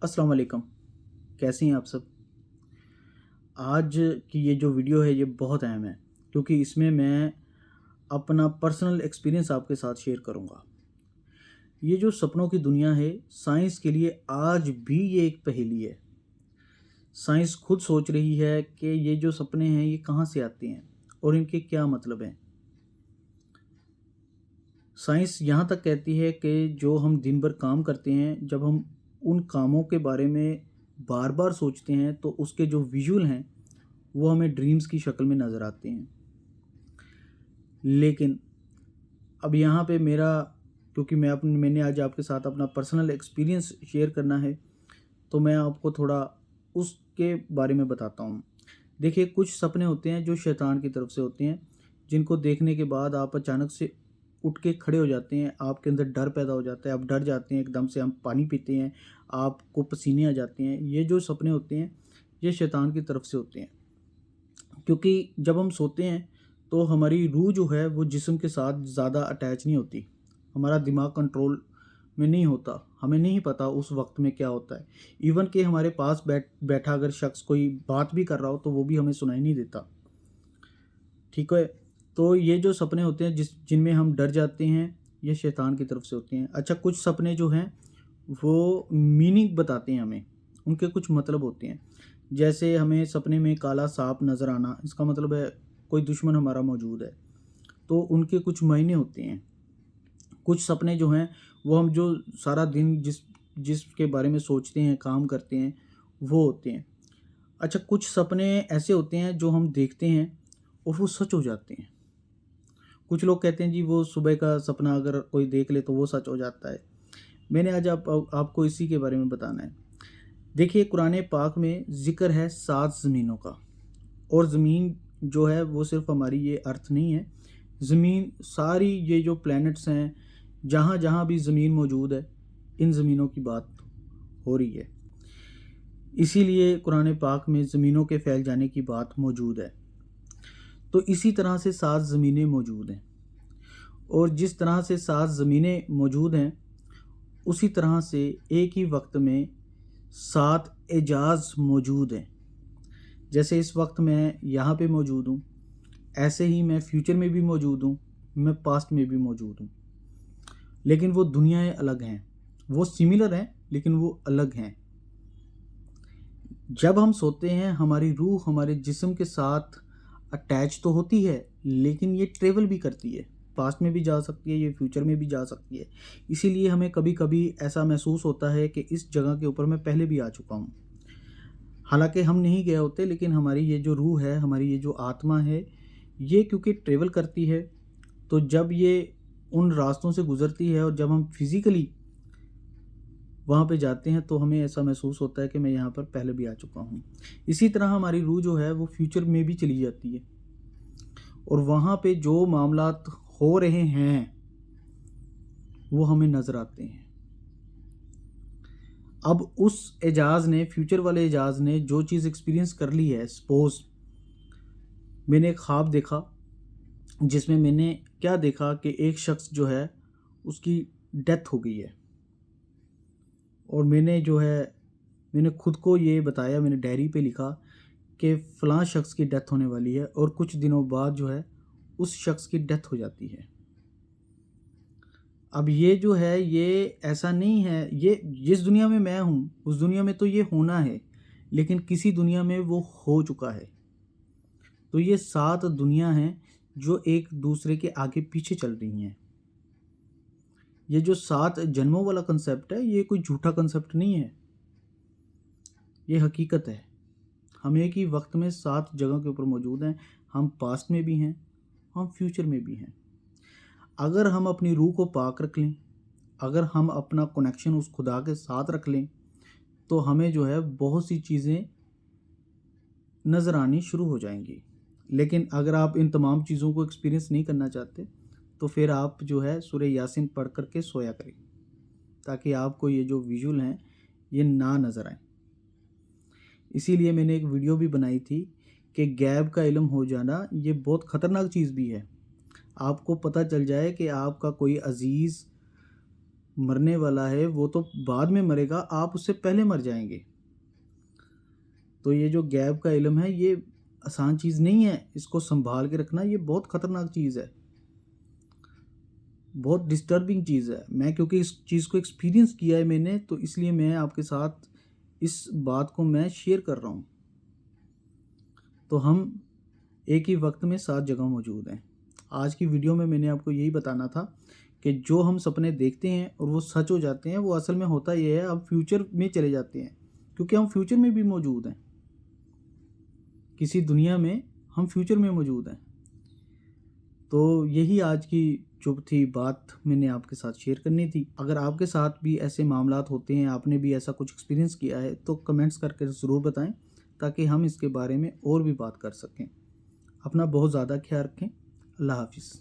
अस्सलाम वालेकुम। कैसे हैं आप सब? आज की ये जो वीडियो है ये बहुत अहम है क्योंकि इसमें मैं अपना पर्सनल एक्सपीरियंस आपके साथ शेयर करूँगा। ये जो सपनों की दुनिया है, साइंस के लिए आज भी ये एक पहेली है। साइंस खुद सोच रही है कि ये जो सपने हैं ये कहाँ से आते हैं और इनके क्या मतलब हैं। साइंस यहाँ तक कहती है कि जो हम दिन भर काम करते हैं, जब हम उन कामों के बारे में बार-बार सोचते हैं तो उसके जो विज़ुअल हैं वो हमें ड्रीम्स की शक्ल में नज़र आते हैं। लेकिन अब यहाँ पे मेरा क्योंकि मैंने आज आपके साथ अपना पर्सनल एक्सपीरियंस शेयर करना है, तो मैं आपको थोड़ा उसके बारे में बताता हूँ। देखिए, कुछ सपने होते हैं जो शैतान की तरफ से होते हैं, जिनको देखने के बाद आप अचानक से उठ के खड़े हो जाते हैं, आपके अंदर डर पैदा हो जाता है, आप डर जाते हैं, एकदम से हम पानी पीते हैं, आपको पसीने आ जाते हैं। ये जो सपने होते हैं, ये शैतान की तरफ से होते हैं। क्योंकि जब हम सोते हैं तो हमारी रूह जो है वो जिस्म के साथ ज़्यादा अटैच नहीं होती। हमारा दिमाग कंट्रोल में नहीं होता, हमें नहीं पता उस वक्त में क्या होता है। इवन कि हमारे पास बैठा अगर शख्स कोई बात भी कर रहा हो तो वो भी हमें सुनाई नहीं देता। ठीक है, तो ये जो सपने होते हैं जिनमें हम डर जाते हैं, ये शैतान की तरफ से होते हैं। अच्छा, कुछ सपने जो हैं वो मीनिंग बताते हैं हमें, उनके कुछ मतलब होते हैं। जैसे हमें सपने में काला सांप नज़र आना, इसका मतलब है कोई दुश्मन हमारा मौजूद है, तो उनके कुछ मायने होते हैं। कुछ सपने जो हैं वो हम जो सारा दिन जिसके बारे में सोचते हैं, काम करते हैं, वो होते हैं। अच्छा, कुछ सपने ऐसे होते हैं जो हम देखते हैं और वो सच हो जाते हैं। कुछ लोग कहते हैं जी वो सुबह का सपना अगर कोई देख ले तो वो सच हो जाता है। मैंने आज आपको इसी के बारे में बताना है। देखिए, कुरान पाक में ज़िक्र है 7 ज़मीनों का, और ज़मीन जो है वो सिर्फ़ हमारी ये अर्थ नहीं है। ज़मीन सारी ये जो प्लैनेट्स हैं, जहाँ-जहाँ भी ज़मीन मौजूद है, इन ज़मीनों की बात हो रही है। इसीलिए कुरान पाक में ज़मीनों के फैल जाने की बात मौजूद है। तो इसी तरह से 7 ज़मीनें मौजूद हैं, और जिस तरह से 7 ज़मीनें मौजूद हैं, उसी तरह से एक ही वक्त में 7 एजाज़ मौजूद हैं। जैसे इस वक्त मैं यहाँ पे मौजूद हूँ, ऐसे ही मैं फ्यूचर में भी मौजूद हूँ, मैं पास्ट में भी मौजूद हूँ। लेकिन वो दुनियाएं अलग हैं, वो सिमिलर हैं लेकिन वो अलग हैं। जब हम सोते हैं हमारी रूह हमारे जिस्म के साथ अटैच तो होती है, लेकिन ये ट्रेवल भी करती है, पास्ट में भी जा सकती है, ये फ्यूचर में भी जा सकती है। इसीलिए हमें कभी कभी ऐसा महसूस होता है कि इस जगह के ऊपर मैं पहले भी आ चुका हूँ। हालांकि हम नहीं गए होते, लेकिन हमारी ये जो रूह है, हमारी ये जो आत्मा है, ये क्योंकि ट्रेवल करती है, तो जब ये उन रास्तों से गुज़रती है और जब हम फिज़िकली वहाँ पे जाते हैं तो हमें ऐसा महसूस होता है कि मैं यहाँ पर पहले भी आ चुका हूँ। इसी तरह हमारी रूह जो है वो फ्यूचर में भी चली जाती है, और वहाँ पे जो मामलात हो रहे हैं वो हमें नज़र आते हैं। अब उस एजाज़ ने, फ्यूचर वाले एजाज़ ने जो चीज़ एक्सपीरियंस कर ली है, सपोज़ मैंने एक ख्वाब देखा जिसमें मैंने क्या देखा कि एक शख्स जो है उसकी डेथ हो गई है, और मैंने खुद को ये बताया, मैंने डायरी पे लिखा कि फ़लाँ शख्स की डेथ होने वाली है, और कुछ दिनों बाद जो है उस शख्स की डेथ हो जाती है। अब ये जो है ये ऐसा नहीं है, ये जिस दुनिया में मैं हूँ उस दुनिया में तो ये होना है, लेकिन किसी दुनिया में वो हो चुका है। तो ये 7 दुनिया हैं जो एक दूसरे के आगे पीछे चल रही हैं। ये जो 7 जन्मों वाला कंसेप्ट है, ये कोई झूठा कंसेप्ट नहीं है, ये हकीकत है। हम एक ही वक्त में 7 जगह के ऊपर मौजूद हैं। हम पास्ट में भी हैं, हम फ्यूचर में भी हैं। अगर हम अपनी रूह को पाक रख लें, अगर हम अपना कनेक्शन उस खुदा के साथ रख लें, तो हमें जो है बहुत सी चीज़ें नज़र आनी शुरू हो जाएंगी। लेकिन अगर आप इन तमाम चीज़ों को एक्सपीरियंस नहीं करना चाहते, तो फिर आप जो है सूरह यासीन पढ़ करके सोया करें, ताकि आपको ये जो विजुअल हैं ये ना नज़र आए। इसीलिए मैंने एक वीडियो भी बनाई थी कि गैब का इल्म हो जाना ये बहुत ख़तरनाक चीज़ भी है। आपको पता चल जाए कि आपका कोई अज़ीज़ मरने वाला है वो तो बाद में मरेगा, आप उससे पहले मर जाएंगे। तो ये जो गैब का इल्म है ये आसान चीज़ नहीं है, इसको संभाल के रखना ये बहुत ख़तरनाक चीज़ है, बहुत डिस्टर्बिंग चीज़ है। मैं क्योंकि इस चीज़ को एक्सपीरियंस किया है मैंने, तो इसलिए मैं आपके साथ इस बात को मैं शेयर कर रहा हूँ। तो हम एक ही वक्त में 7 जगह मौजूद हैं। आज की वीडियो में मैंने आपको यही बताना था कि जो हम सपने देखते हैं और वो सच हो जाते हैं, वो असल में होता ये है, अब फ्यूचर में चले जाते हैं, क्योंकि हम फ्यूचर में भी मौजूद हैं, किसी दुनिया में हम फ्यूचर में मौजूद हैं। तो यही आज की जो थी बात मैंने आपके साथ शेयर करनी थी। अगर आपके साथ भी ऐसे मामलात होते हैं, आपने भी ऐसा कुछ एक्सपीरियंस किया है, तो कमेंट्स करके ज़रूर बताएं, ताकि हम इसके बारे में और भी बात कर सकें। अपना बहुत ज़्यादा ख्याल रखें। अल्लाह हाफिज़।